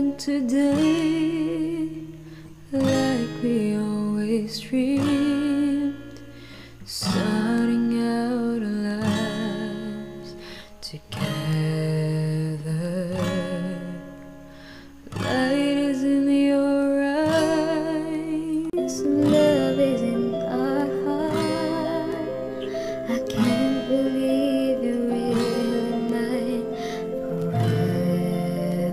begin today like we always dreamed, starting out our lives together. Light is in your eyes, love is in our heart. I can't believe you're really mine forever.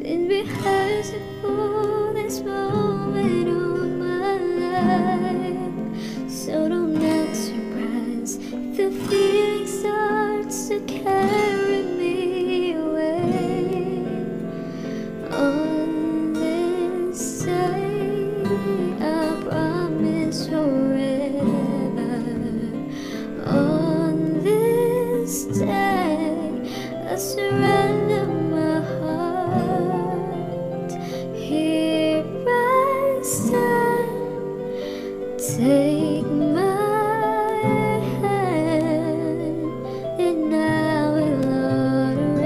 Been rehearsing for this moment all my life, so don't act surprised if the feeling starts to carry me away. On this day, I promise forever. On this day, I surrender my heart. Here I stand, take my hand, and I will honor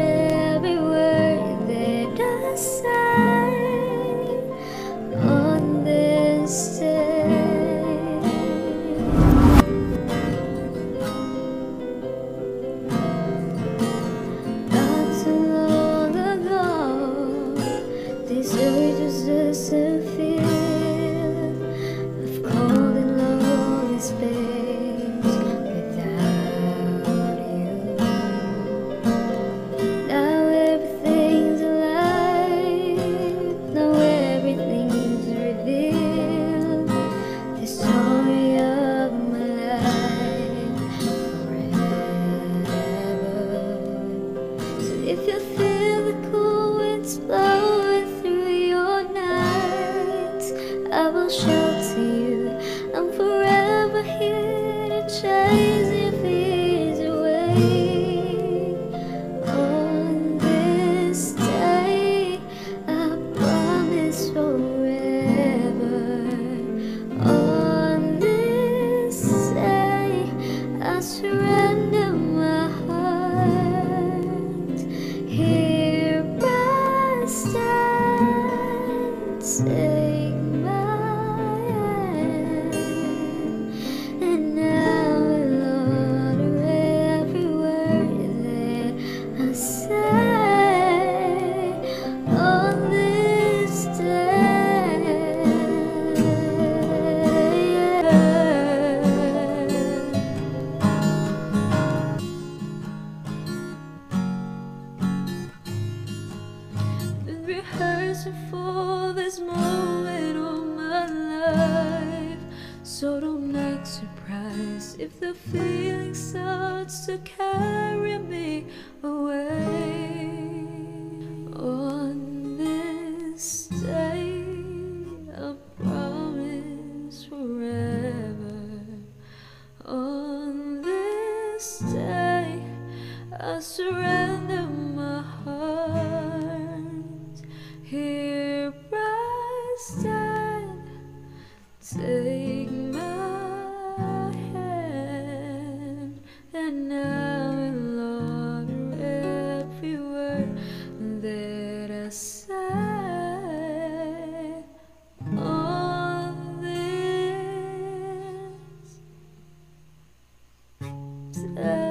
every word that I say on this day. Not too long ago, this urge was just a feeling of cold and lonely space without you. Now everything's alive, now everything's revealed. The story of my life forever. So if you feel the cool winds blowing through your nights, I will shelter you. I'm forever here to chase your fears away. On this day, I promise forever. On this day, I surrender my heart. Here I stand, take my hand, and I will honor every word that I say on this day. Been rehearsing for this moment all my life, so don't act surprised if the feeling starts to carry me away. On this day, I promise forever. On this day, I surrender my heart. Here I stand, take my hand, and I will honor every word that I say on this day.